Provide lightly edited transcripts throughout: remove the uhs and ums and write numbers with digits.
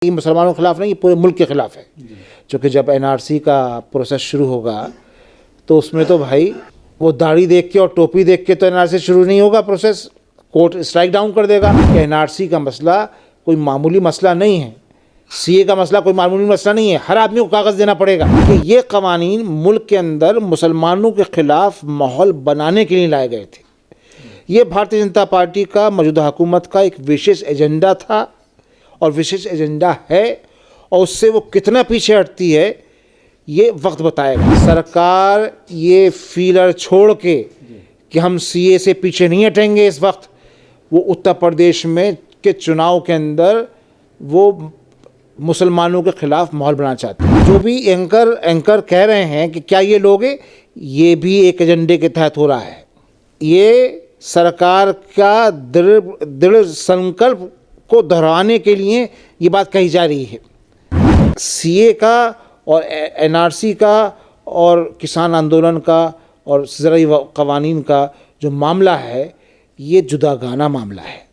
ये मुसलमानों के खिलाफ नहीं, ये पूरे मुल्क के खिलाफ है। क्योंकि जब एनआरसी का प्रोसेस शुरू होगा तो उसमें तो भाई वो दाढ़ी देख के और टोपी देख के तो एनआरसी शुरू नहीं होगा प्रोसेस, कोर्ट स्ट्राइक डाउन कर देगा। एनआरसी का मसला कोई मामूली मसला नहीं है, सीए का मसला कोई मामूली मसला नहीं है। हर आदमी को कागज़ देना पड़ेगा कि ये कवानीन मुल्क के अंदर मुसलमानों के खिलाफ माहौल बनाने के लिए लाए गए थे। ये भारतीय जनता पार्टी का मौजूदा हुकूमत का एक विशेष एजेंडा था और विशेष एजेंडा है, और उससे वो कितना पीछे हटती है ये वक्त बताएगा। सरकार ये फीलर छोड़ के कि हम सीए से पीछे नहीं हटेंगे, इस वक्त वो उत्तर प्रदेश में के चुनाव के अंदर वो मुसलमानों के खिलाफ माहौल बनाना चाहते हैं। जो भी एंकर कह रहे हैं कि क्या ये लोग, ये भी एक एजेंडे के तहत हो रहा है। ये सरकार का दृढ़ संकल्प को दोहराने के लिए ये बात कही जा रही है। सीए का और एनआरसी का और किसान आंदोलन का और ज़राई कवानीन का जो मामला है, ये जुदागाना मामला है।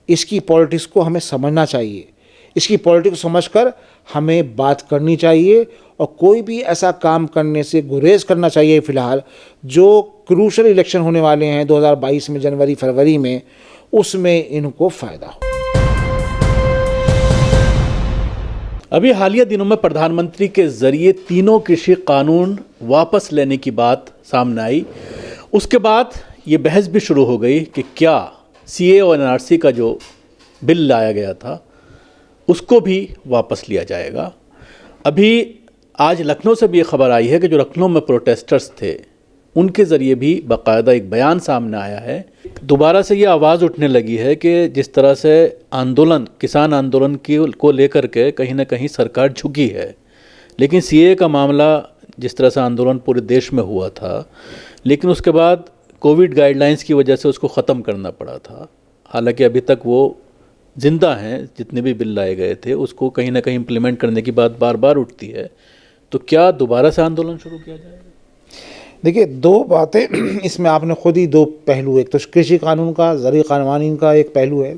इसकी पॉलिटिक्स को हमें समझना चाहिए, इसकी पॉलिटिक्स समझकर हमें बात करनी चाहिए और कोई भी ऐसा काम करने से गुरेज करना चाहिए फ़िलहाल जो क्रूशल इलेक्शन होने वाले हैं 2022 में, जनवरी फरवरी में, उसमें इनको फ़ायदा हो। अभी हालिया दिनों में प्रधानमंत्री के ज़रिए तीनों कृषि कानून वापस लेने की बात सामने आई। उसके बाद ये बहस भी शुरू हो गई कि क्या सीए और एनआरसी का जो बिल लाया गया था उसको भी वापस लिया जाएगा। अभी आज लखनऊ से भी ये खबर आई है कि जो लखनऊ में प्रोटेस्टर्स थे उनके ज़रिए भी बाकायदा एक बयान सामने आया है। दोबारा से ये आवाज़ उठने लगी है कि जिस तरह से आंदोलन, किसान आंदोलन को लेकर के कहीं ना कहीं सरकार झुकी है, लेकिन सीए का मामला जिस तरह से आंदोलन पूरे देश में हुआ था, लेकिन उसके बाद कोविड गाइडलाइंस की वजह से उसको ख़त्म करना पड़ा था। हालांकि अभी तक वो ज़िंदा हैं, जितने भी बिल लाए गए थे उसको कहीं ना कहीं इम्प्लीमेंट करने की बात बार बार उठती है। तो क्या दोबारा से आंदोलन शुरू किया जाएगा? देखिए, दो बातें इसमें आपने खुद ही दो पहलू, एक तो कृषि कानून का, ज़राई कवानीन का एक पहलू है,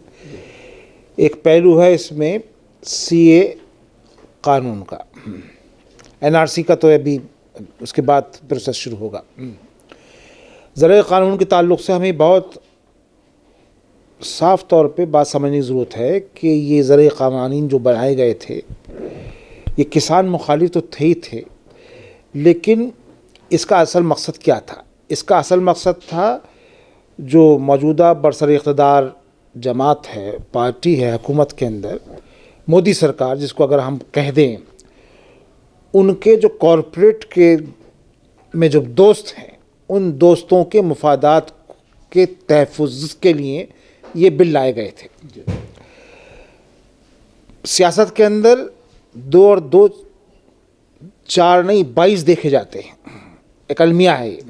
एक पहलू है इसमें सीए कानून का। एनआरसी का तो अभी उसके बाद प्रोसेस शुरू होगा। ज़राई कानून के ताल्लुक से हमें बहुत साफ़ तौर पे बात समझने की ज़रूरत है कि ये ज़राई कवानीन जो बनाए गए थे ये किसान मुखालिफ तो थे ही थे, लेकिन इसका असल मकसद क्या था? इसका असल मकसद था जो मौजूदा बरसर इक़्तिदार जमात है, पार्टी है हुकूमत के अंदर, मोदी सरकार जिसको अगर हम कह दें, उनके जो कॉरपोरेट के में जो दोस्त हैं, उन दोस्तों के मुफादात के तहफ़्फ़ुज़ के लिए ये बिल लाए गए थे। सियासत के अंदर 2 और 2 4 नहीं 22 देखे जाते हैं, एक अलमिया है ये।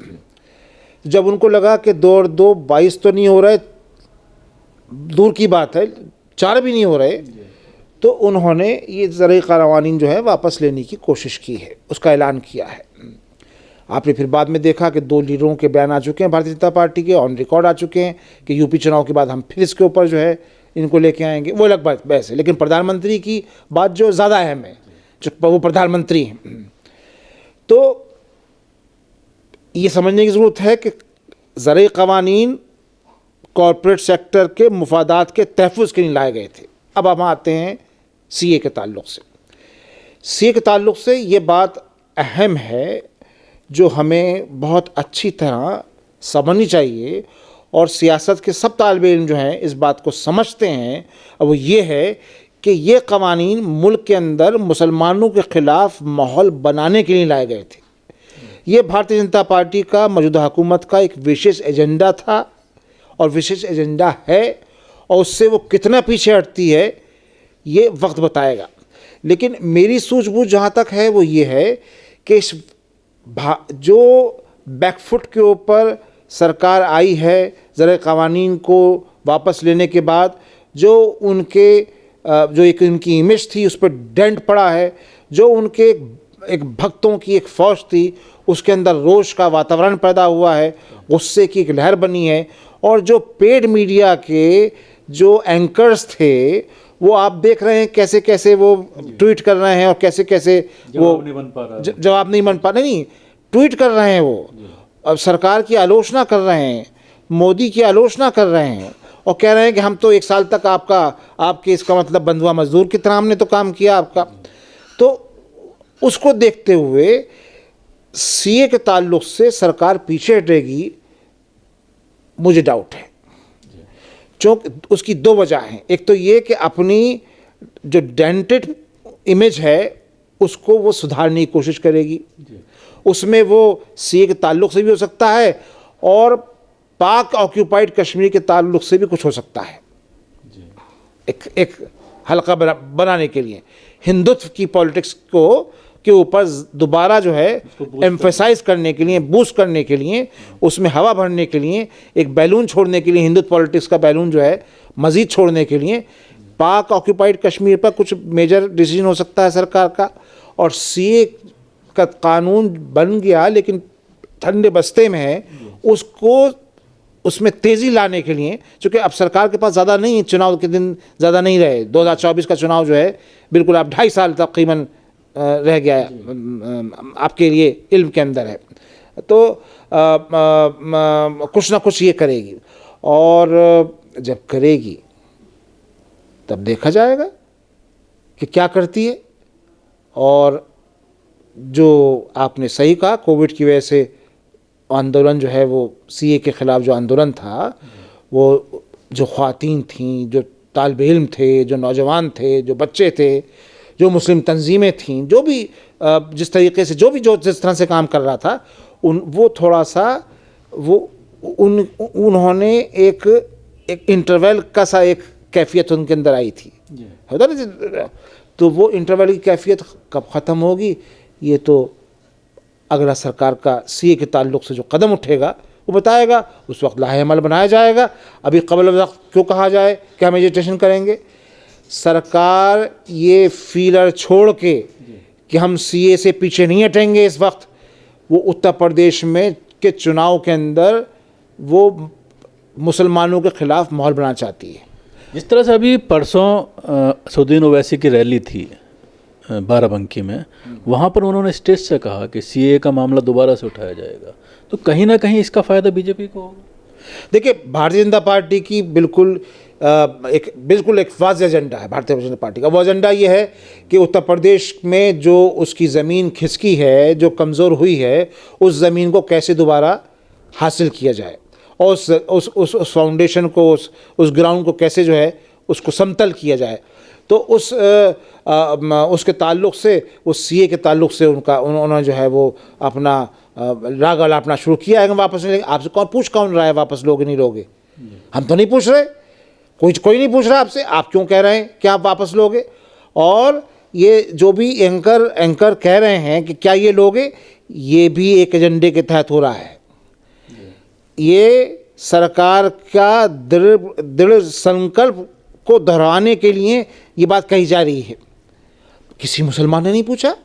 जब उनको लगा कि 2 और 2 22 तो नहीं हो रहे, दूर की बात है 4 भी नहीं हो रहे, तो उन्होंने ये ज़राई कवानीन जो है वापस लेने की कोशिश की है, उसका ऐलान किया है। आपने फिर बाद में देखा कि 2 लीडरों के बयान आ चुके हैं भारतीय जनता पार्टी के, ऑन रिकॉर्ड आ चुके हैं कि यूपी चुनाव के बाद हम फिर इसके ऊपर जो है इनको लेके आएंगे। वो अलग बात बहस है, लेकिन प्रधानमंत्री की बात जो ज़्यादा अहम है, जो वो प्रधानमंत्री हैं। तो ये समझने की ज़रूरत है कि ज़राई कवानीन कॉरपोरेट सेक्टर के मुफादात के तहफ़्फ़ुज़ के लिए लाए गए थे। अब हम आते हैं सीए के ताल्लुक़ से। सीए के ताल्लुक़ से ये बात अहम है जो हमें बहुत अच्छी तरह समझनी चाहिए, और सियासत के सब तालिबे इल्म जो हैं इस बात को समझते हैं, और वो ये है कि ये कवानीन मुल्क के अंदर मुसलमानों के ख़िलाफ़ माहौल बनाने के लिए लाए गए थे। ये भारतीय जनता पार्टी का मौजूदा हुकूमत का एक विशेष एजेंडा था और विशेष एजेंडा है, और उससे वो कितना पीछे हटती है ये वक्त बताएगा। लेकिन मेरी सूझबूझ जहाँ तक है वो ये है कि इस जो बैकफुट के ऊपर सरकार आई है ज़राई कवानीन को वापस लेने के बाद, जो एक उनकी इमेज थी उस पर डेंट पड़ा है, जो उनके एक भक्तों की एक फ़ौज थी उसके अंदर रोष का वातावरण पैदा हुआ है, गुस्से की एक लहर बनी है, और जो पेड मीडिया के जो एंकर्स थे वो आप देख रहे हैं कैसे कैसे वो ट्वीट कर रहे हैं और कैसे कैसे वो नहीं बन पा रहा जवाब नहीं बन पा नहीं, ट्वीट कर रहे हैं वो, अब सरकार की आलोचना कर रहे हैं, मोदी की आलोचना कर रहे हैं और कह रहे हैं कि हम तो 1 साल तक आपके इसका मतलब बंधुआ मजदूर की तरह हमने तो काम किया आपका। तो उसको देखते हुए सीए के ताल्लुक से सरकार पीछे हटेगी, मुझे डाउट है। क्योंकि उसकी 2 वजह हैं। एक तो ये कि अपनी जो डेंटेड इमेज है उसको वो सुधारने की कोशिश करेगी, उसमें वो सीए के ताल्लुक से भी हो सकता है और पाक ऑक्यूपाइड कश्मीर के ताल्लुक से भी कुछ हो सकता है, एक हल्का बनाने के लिए, हिंदुत्व की पॉलिटिक्स को के ऊपर दोबारा जो है एम्फेसाइज करने के लिए, बूस्ट करने के लिए, उसमें हवा भरने के लिए, एक बैलून छोड़ने के लिए, हिंदुत्व पॉलिटिक्स का बैलून जो है मज़ीद छोड़ने के लिए पाक ऑक्यूपाइड कश्मीर पर कुछ मेजर डिसीजन हो सकता है सरकार का। और सीए का कानून बन गया लेकिन ठंडे बस्ते में है, उसको उसमें तेज़ी लाने के लिए, चूँकि अब सरकार के पास ज़्यादा नहीं, चुनाव के दिन ज़्यादा नहीं रहे, 2024 का चुनाव जो है बिल्कुल अब 2.5 साल तकरीबन रह गया है, आपके लिए इल्म के अंदर है। तो कुछ ना कुछ ये करेगी और जब करेगी तब देखा जाएगा कि क्या करती है। और जो आपने सही कहा, कोविड की वजह से आंदोलन जो है वो सीए के ख़िलाफ़ जो आंदोलन था, वो जो ख़वातीन थीं, जो तालिब इल्म थे, जो नौजवान थे, जो बच्चे थे, जो मुस्लिम तंजीमें थीं, जो भी जिस तरीके से जिस तरह से काम कर रहा था, वो थोड़ा सा उन्होंने एक इंटरवल का सा एक कैफियत उनके अंदर आई थी, होता ना। तो वो इंटरवल की कैफियत कब ख़त्म होगी, ये तो अगला सरकार का सीए के ताल्लुक से जो कदम उठेगा वो बताएगा, उस वक्त लाहे अमल बनाया जाएगा। अभी कबल वक्त क्यों कहा जाए कि हम एजिटेशन करेंगे। सरकार ये फीलर छोड़ के कि हम सीए से पीछे नहीं हटेंगे, इस वक्त वो उत्तर प्रदेश में के चुनाव के अंदर वो मुसलमानों के ख़िलाफ़ माहौल बनाना चाहती है। जिस तरह से अभी परसों सऊदीन ओवैसी की रैली थी बाराबंकी में, वहाँ पर उन्होंने स्टेज से कहा कि सीए का मामला दोबारा से उठाया जाएगा, तो कहीं ना कहीं इसका फ़ायदा बीजेपी को होगा। देखिए, भारतीय जनता पार्टी की बिल्कुल एक वाज़ेह एजेंडा है भारतीय जनता पार्टी का। वो एजेंडा ये है कि उत्तर प्रदेश में जो उसकी ज़मीन खिसकी है, जो कमज़ोर हुई है, उस ज़मीन को कैसे दोबारा हासिल किया जाए और उस फाउंडेशन को, उस ग्राउंड को कैसे जो है उसको समतल किया जाए। तो उसके ताल्लुक़ से, उस सीए के ताल्लुक़ से उन्होंने जो है वो अपना राग अलापना शुरू किया है। वापस नहीं, आपसे कौन रहा है वापस लोगे नहीं लोगे? हम तो नहीं पूछ रहे, कोई नहीं पूछ रहा आपसे, आप क्यों कह रहे हैं कि आप वापस लोगे? और ये जो भी एंकर कह रहे हैं कि क्या ये लोगे, ये भी एक एजेंडे के तहत हो रहा है। ये सरकार का दृढ़ संकल्प को दोहराने के लिए ये बात कही जा रही है। किसी मुसलमान ने नहीं पूछा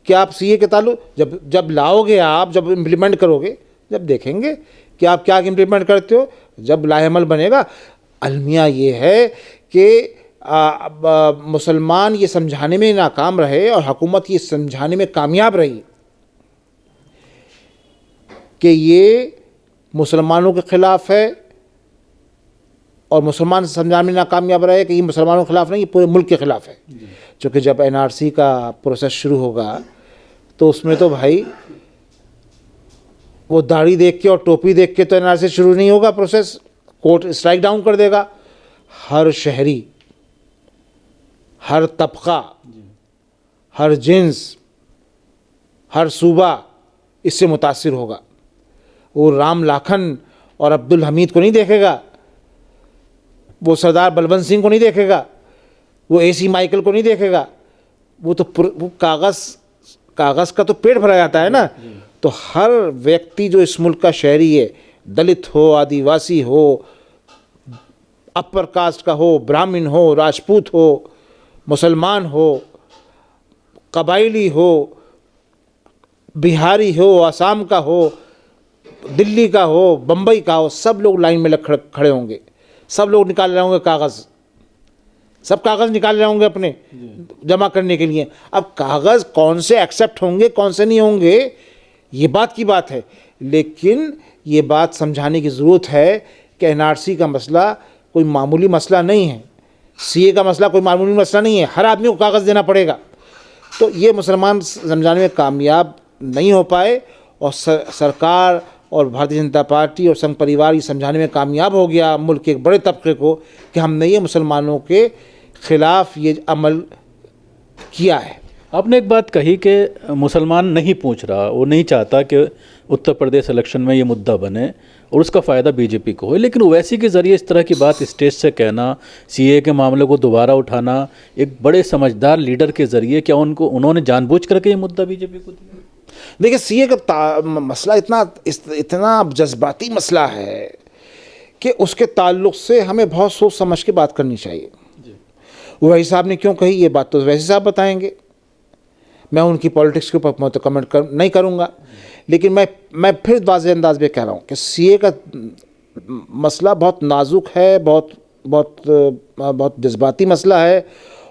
कि आप सीए के ताल्लुक जब लाओगे, आप जब इम्प्लीमेंट करोगे, जब देखेंगे कि आप क्या इम्प्लीमेंट करते हो, जब लाहेमल बनेगा। अलमिया ये है कि मुसलमान ये समझाने में नाकाम रहे और हुकूमत ये समझाने में कामयाब रही कि ये मुसलमानों के ख़िलाफ़ है, और मुसलमान समझाने में नाकामयाब रहे कि ये मुसलमानों के ख़िलाफ़ नहीं, ये पूरे मुल्क के ख़िलाफ़ है। क्योंकि जब एनआरसी का प्रोसेस शुरू होगा तो उसमें तो भाई वो दाढ़ी देख के और टोपी देख के तो एनआरसी शुरू नहीं होगा प्रोसेस, कोर्ट स्ट्राइक डाउन कर देगा। हर शहरी, हर तबका, हर जिन्स, हर सूबा इससे मुतासिर होगा। वो राम लाखन और अब्दुल हमीद को नहीं देखेगा, वो सरदार बलवंत सिंह को नहीं देखेगा, वो एसी माइकल को नहीं देखेगा। वो कागज़ का तो पेट भरा जाता है ना। तो हर व्यक्ति जो इस मुल्क का शहरी है, दलित हो, आदिवासी हो, अपर कास्ट का हो, ब्राह्मण हो, राजपूत हो, मुसलमान हो, कबायली हो, बिहारी हो, आसाम का हो, दिल्ली का हो, बम्बई का हो, सब लोग लाइन में लग खड़े होंगे, सब लोग निकाल रहे होंगे कागज़ सब कागज़ निकाल रहे होंगे अपने जमा करने के लिए। अब कागज़ कौन से एक्सेप्ट होंगे कौन से नहीं होंगे ये बात की बात है, लेकिन ये बात समझाने की ज़रूरत है कि एनआरसी का मसला कोई मामूली मसला नहीं है, सीए का मसला कोई मामूली मसला नहीं है, हर आदमी को कागज़ देना पड़ेगा। तो ये मुसलमान समझाने में कामयाब नहीं हो पाए और सरकार और भारतीय जनता पार्टी और संघ परिवार ये समझाने में कामयाब हो गया मुल्क के एक बड़े तबके को कि हमने ये मुसलमानों के ख़िलाफ़ ये अमल किया है। आपने एक बात कही कि मुसलमान नहीं पूछ रहा, वो नहीं चाहता कि उत्तर प्रदेश इलेक्शन में ये मुद्दा बने और उसका फ़ायदा बीजेपी को हो, लेकिन ओवैसी के ज़रिए इस तरह की बात स्टेज से कहना, सीए के मामले को दोबारा उठाना, एक बड़े समझदार लीडर के ज़रिए, क्या उन्होंने जानबूझ करके ये मुद्दा बीजेपी को दिया? देखिए, सीए का मसला इतना जज्बाती मसला है कि उसके ताल्लुक़ से हमें बहुत सोच समझ के बात करनी चाहिए। ओवैसी साहब ने क्यों कही ये बात तो ओवैसी साहब बताएंगे, मैं उनकी पॉलिटिक्स के ऊपर तो कमेंट नहीं करूँगा, लेकिन मैं फिर वाज़ेह अंदाज में कह रहा हूँ कि सीए का मसला बहुत नाजुक है, बहुत जज्बाती मसला है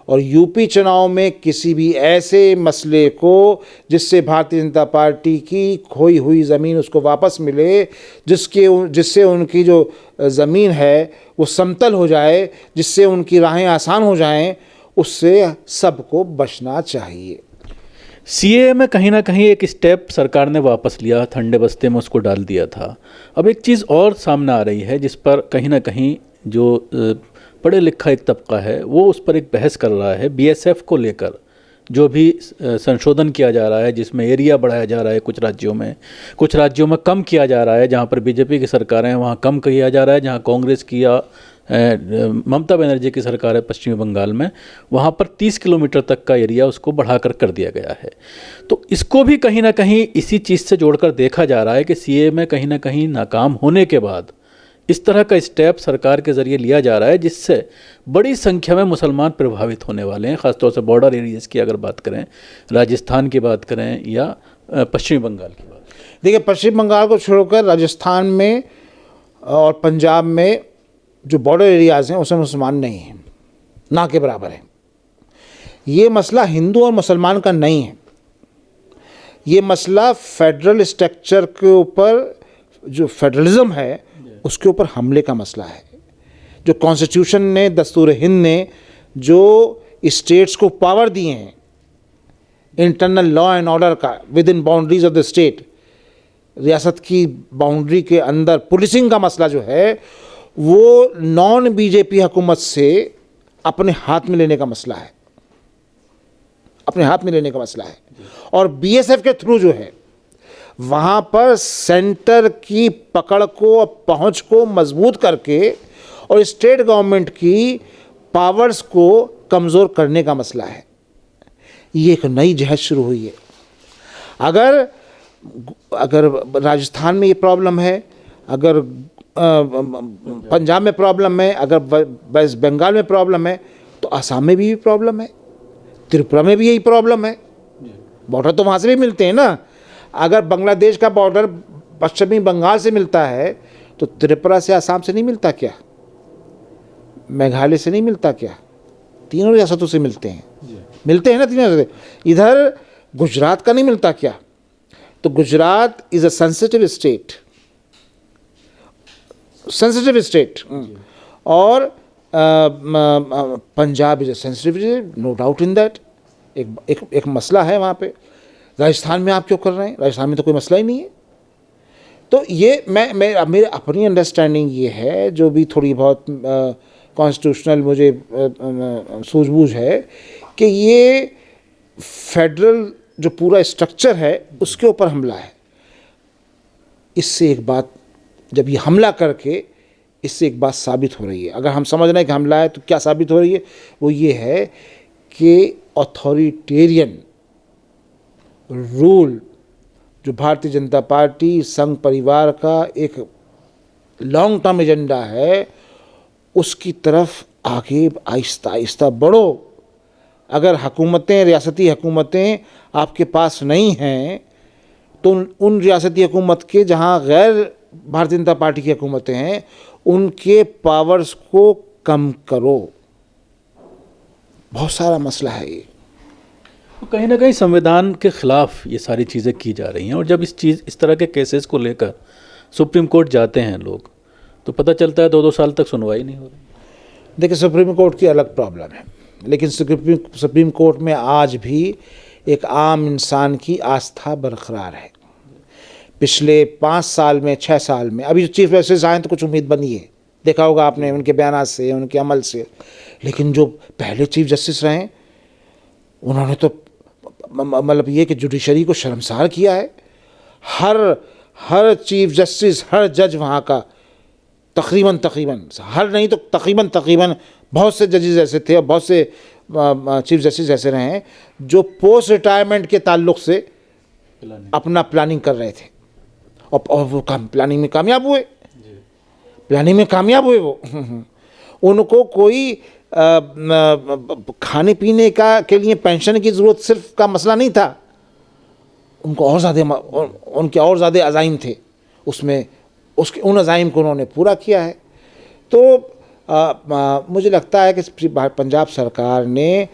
और यूपी चुनाव में किसी भी ऐसे मसले को जिससे भारतीय जनता पार्टी की खोई हुई ज़मीन उसको वापस मिले, जिससे उनकी जो ज़मीन है वो समतल हो जाए, जिससे उनकी राहें आसान हो जाएं, उससे सबको बचना चाहिए। सीए में कहीं ना कहीं एक स्टेप सरकार ने वापस लिया, ठंडे बस्ते में उसको डाल दिया था। अब एक चीज़ और सामने आ रही है जिस पर कहीं ना कहीं जो पढ़े लिखा एक तबका है वो उस पर एक बहस कर रहा है। बीएसएफ को लेकर जो भी संशोधन किया जा रहा है, जिसमें एरिया बढ़ाया जा रहा है कुछ राज्यों में कम किया जा रहा है, जहाँ पर बीजेपी की सरकार है वहाँ कम किया जा रहा है, जहाँ कांग्रेस की या ममता बनर्जी की सरकार है पश्चिमी बंगाल में, वहाँ पर 30 किलोमीटर तक का एरिया उसको बढ़ाकर कर दिया गया है। तो इसको भी कहीं ना कहीं इसी चीज़ से जोड़कर देखा जा रहा है कि सीए में कहीं ना कहीं नाकाम होने के बाद इस तरह का स्टेप सरकार के ज़रिए लिया जा रहा है जिससे बड़ी संख्या में मुसलमान प्रभावित होने वाले हैं, ख़ासतौर से बॉर्डर एरियाज़ की अगर बात करें, राजस्थान की बात करें या पश्चिमी बंगाल की बात। देखिए, पश्चिम बंगाल को छोड़कर राजस्थान में और पंजाब में जो बॉर्डर एरियाज़ हैं उसमें मुसलमान नहीं हैं, ना के बराबर है। ये मसला हिंदू और मुसलमान का नहीं है, ये मसला फेडरल स्ट्रक्चर के ऊपर, जो फेडरलिज्म है उसके ऊपर हमले का मसला है। जो कॉन्स्टिट्यूशन ने, दस्तूर हिंद ने जो स्टेट्स को पावर दिए हैं इंटरनल लॉ एंड ऑर्डर का with in boundaries of the state, रियासत की बाउंड्री के अंदर पुलिसिंग का मसला जो है वो नॉन बीजेपी हुकूमत से अपने हाथ में लेने का मसला है, अपने हाथ में लेने का मसला है। और बीएसएफ के थ्रू जो है वहाँ पर सेंटर की पकड़ को और पहुँच को मजबूत करके और स्टेट गवर्नमेंट की पावर्स को कमज़ोर करने का मसला है। ये एक नई जहद शुरू हुई है। अगर राजस्थान में ये प्रॉब्लम है, अगर पंजाब में प्रॉब्लम है, अगर वेस्ट बंगाल में प्रॉब्लम है, तो आसाम में भी प्रॉब्लम है, त्रिपुरा में भी यही प्रॉब्लम है। बॉर्डर तो वहाँ से भी मिलते हैं ना। अगर बांग्लादेश का बॉर्डर पश्चिमी बंगाल से मिलता है तो त्रिपुरा से आसाम से नहीं मिलता क्या? मेघालय से नहीं मिलता क्या? तीनों रियासतों से मिलते हैं ना, तीनों से। इधर गुजरात का नहीं मिलता क्या? तो Gujarat is a sensitive state और Punjab is a sensitive, no doubt in that. एक मसला है वहाँ पे। राजस्थान में आप क्यों कर रहे हैं? राजस्थान में तो कोई मसला ही नहीं है। तो ये मेरी अपनी अंडरस्टैंडिंग ये है, जो भी थोड़ी बहुत कॉन्स्टिट्यूशनल मुझे सूझबूझ है, कि ये फेडरल जो पूरा स्ट्रक्चर है उसके ऊपर हमला है। इससे एक बात, जब ये हमला करके, इससे एक बात साबित हो रही है। अगर हम समझ रहे हैं कि हमला है तो क्या साबित हो रही है? वो ये है कि ऑथोरिटेरियन रूल जो भारतीय जनता पार्टी संघ परिवार का एक लॉन्ग टर्म एजेंडा है, उसकी तरफ आगे आहिस्ता आहिस्ता बढ़ो। अगर हुकूमतें, रियासती हुकूमतें आपके पास नहीं हैं तो उन रियासती हुकूमत के, जहाँ गैर भारतीय जनता पार्टी की हुकूमतें हैं, उनके पावर्स को कम करो। बहुत सारा मसला है ये। तो कहीं ना कहीं संविधान के खिलाफ ये सारी चीज़ें की जा रही हैं, और जब इस तरह के केसेस को लेकर सुप्रीम कोर्ट जाते हैं लोग, तो पता चलता है 2-2 साल तक सुनवाई नहीं हो रही। देखिए, सुप्रीम कोर्ट की अलग प्रॉब्लम है, लेकिन सुप्रीम कोर्ट में आज भी एक आम इंसान की आस्था बरकरार है। पिछले 5 साल में, 6 साल में, अभी जो चीफ जस्टिस आए तो कुछ उम्मीद बनी है, देखा होगा आपने उनके बयान से, उनके अमल से। लेकिन जो पहले चीफ जस्टिस रहे उन्होंने तो मतलब ये कि जुडिशरी को शर्मसार किया है। हर चीफ जस्टिस, हर जज वहाँ का तकरीबन हर नहीं तो तकरीबन बहुत से जजेस ऐसे थे और बहुत से चीफ जस्टिस ऐसे रहे हैं जो पोस्ट रिटायरमेंट के ताल्लुक से अपना प्लानिंग कर रहे थे, और वो प्लानिंग में कामयाब हुए वो उनको कोई खाने पीने के लिए पेंशन की ज़रूरत सिर्फ का मसला नहीं था, उनको उनके और ज़्यादा अज़ाइम थे, उसमें उन अज़ाइम को उन्होंने पूरा किया है। तो मुझे लगता है कि पंजाब सरकार ने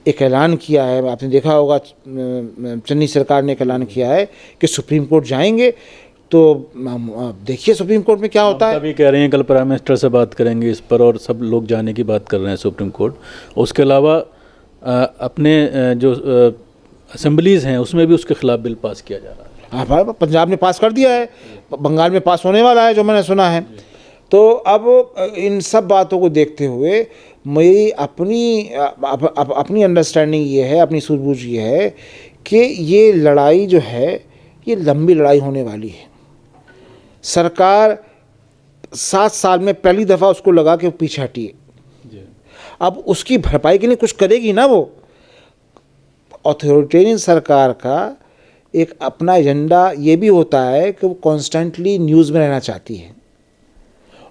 एक ऐलान किया है, आपने देखा होगा चन्नी सरकार ने एक ऐलान किया है कि सुप्रीम कोर्ट जाएंगे। तो देखिए सुप्रीम कोर्ट में क्या होता है। अभी कह रहे हैं कल प्राइम मिनिस्टर से बात करेंगे इस पर, और सब लोग जाने की बात कर रहे हैं सुप्रीम कोर्ट। उसके अलावा अपने जो असेंबलीज़ हैं उसमें भी उसके खिलाफ बिल पास किया जा रहा है। हाँ, पंजाब ने पास कर दिया है, बंगाल में पास होने वाला है जो मैंने सुना है। तो अब इन सब बातों को देखते हुए मेरी अपनी अंडरस्टैंडिंग ये है, अपनी सूझबूझ ये है कि ये लड़ाई जो है ये लंबी लड़ाई होने वाली है। सरकार 7 साल में पहली दफ़ा उसको लगा कि वो पीछे हटी है, अब उसकी भरपाई के लिए कुछ करेगी ना। वो ऑथोरिटेरियन सरकार का एक अपना एजेंडा ये भी होता है कि वो कॉन्स्टेंटली न्यूज़ में रहना चाहती है,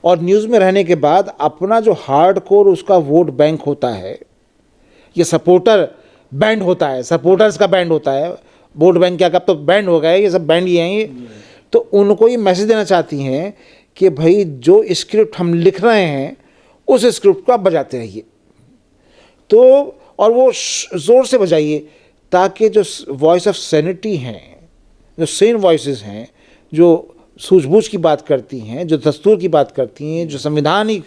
और न्यूज़ में रहने के बाद अपना जो हार्ड कोर उसका वोट बैंक होता है, ये सपोर्टर बैंड होता है, सपोर्टर्स का बैंड होता है। वोट बैंक क्या, कब तो बैंड हो गया, ये सब बैंड ही हैं ये। तो उनको ये मैसेज देना चाहती हैं कि भाई जो स्क्रिप्ट हम लिख रहे हैं उस स्क्रिप्ट को आप बजाते रहिए, तो और वो ज़ोर से बजाइए, ताकि जो वॉइस ऑफ सैनिटी हैं, जो सेन वॉइसेस हैं, जो सूझबूझ की बात करती हैं, जो दस्तूर की बात करती हैं, जो संवैधानिक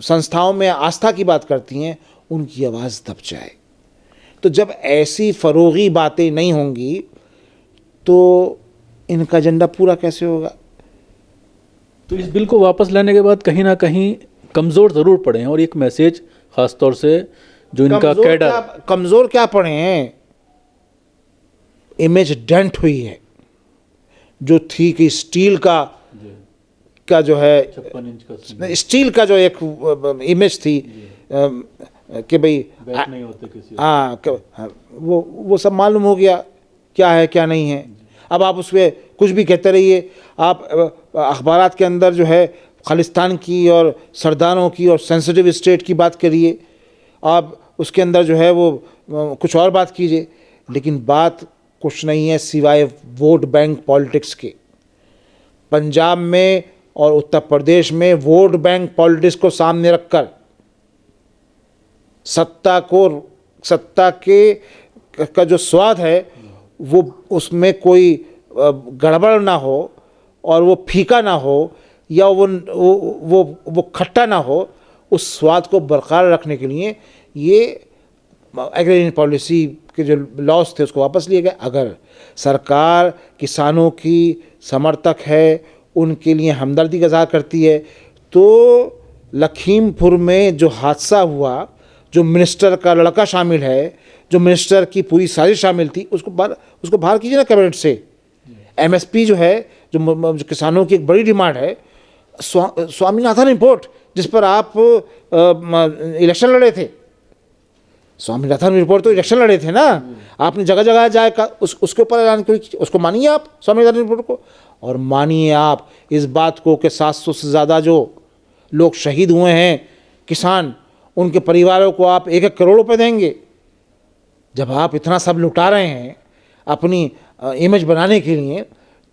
संस्थाओं में आस्था की बात करती हैं, उनकी आवाज़ दब जाए। तो जब ऐसी फरोगी बातें नहीं होंगी तो इनका एजेंडा पूरा कैसे होगा। तो इस बिल को वापस लाने के बाद कहीं ना कहीं कमज़ोर ज़रूर पड़े हैं, और एक मैसेज ख़ास तौर से जो इनका कैडर कमज़ोर क्या पड़े हैं, इमेज डेंट हुई है जो थी कि स्टील का जो है 56 इंच का स्टील का जो एक इमेज थी कि भाई नहीं होते किसी। वो सब मालूम हो गया क्या है क्या नहीं है। अब आप उसमें कुछ भी कहते रहिए, आप अखबारात के अंदर जो है खालिस्तान की और सरदारों की और सेंसिटिव स्टेट की बात करिए, आप उसके अंदर जो है वो कुछ और बात कीजिए, लेकिन बात कुछ नहीं है सिवाय वोट बैंक पॉलिटिक्स के। पंजाब में और उत्तर प्रदेश में वोट बैंक पॉलिटिक्स को सामने रखकर सत्ता के का जो स्वाद है वो उसमें कोई गड़बड़ ना हो और वो फीका ना हो या वो खट्टा ना हो, उस स्वाद को बरकरार रखने के लिए ये एग्रीरियन पॉलिसी के जो लॉस थे उसको वापस लिए गए। अगर सरकार किसानों की समर्थक है, उनके लिए हमदर्दी का इज़हार करती है, तो लखीमपुर में जो हादसा हुआ, जो मिनिस्टर का लड़का शामिल है, जो मिनिस्टर की पूरी साजिश शामिल थी, उसको बाहर कीजिए ना कैबिनेट से। एमएसपी जो है, जो किसानों की एक बड़ी डिमांड है, स्वामीनाथन रिपोर्ट जिस पर आप इलेक्शन लड़े थे, स्वामीनाथन रिपोर्ट तो इलेक्शन लड़े थे ना, आपने जगह जगह जाए उसके ऊपर ऐलान करिए, उसको मानिए आप स्वामीनाथन रिपोर्ट को, और मानिए आप इस बात को कि 700 से ज़्यादा जो लोग शहीद हुए हैं किसान, उनके परिवारों को आप 1-1 करोड़ रुपए देंगे। जब आप इतना सब लुटा रहे हैं अपनी इमेज बनाने के लिए,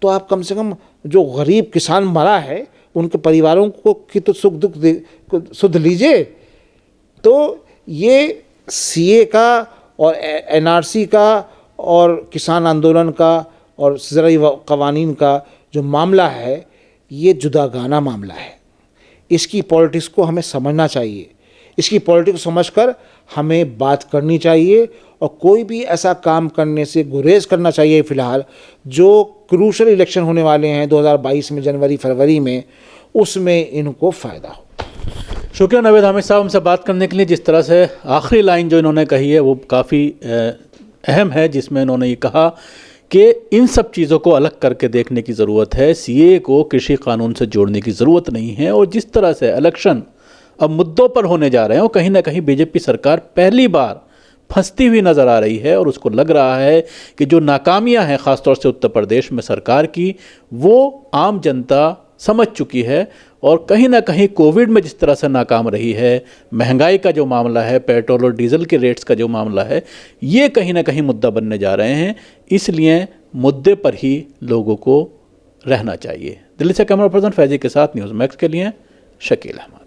तो आप कम से कम जो गरीब किसान मरा है उनके परिवारों को की तो सुख दुख सुध लीजिए। तो ये सीए का और एनआरसी का और किसान आंदोलन का और ज़राई कवानीन का जो मामला है, ये जुदागाना मामला है। इसकी पॉलिटिक्स को हमें समझना चाहिए, इसकी पॉलिटिक्स समझकर हमें बात करनी चाहिए और कोई भी ऐसा काम करने से गुरेज करना चाहिए फ़िलहाल जो क्रूशल इलेक्शन होने वाले हैं 2022 में जनवरी फरवरी में, उसमें इनको फ़ायदा हो। शुक्रिया नवेद हामिद साहब हमसे बात करने के लिए। जिस तरह से आखिरी लाइन जो इन्होंने कही है वो काफ़ी अहम है, जिसमें इन्होंने ये कहा कि इन सब चीज़ों को अलग करके देखने की ज़रूरत है, सीए को कृषि कानून से जोड़ने की ज़रूरत नहीं है। और जिस तरह से इलेक्शन अब मुद्दों पर होने जा रहे हैं और कहीं ना कहीं बीजेपी सरकार पहली बार फंसती हुई नज़र आ रही है और उसको लग रहा है कि जो नाकामियां हैं ख़ासतौर से उत्तर प्रदेश में सरकार की, वो आम जनता समझ चुकी है। और कहीं ना कहीं कोविड में जिस तरह से नाकाम रही है, महंगाई का जो मामला है, पेट्रोल और डीजल के रेट्स का जो मामला है, ये कहीं ना कहीं मुद्दा बनने जा रहे हैं। इसलिए मुद्दे पर ही लोगों को रहना चाहिए। दिल्ली से कैमरा पर्सन फैजी के साथ न्यूज़ मैक्स के लिए शकील अहमद।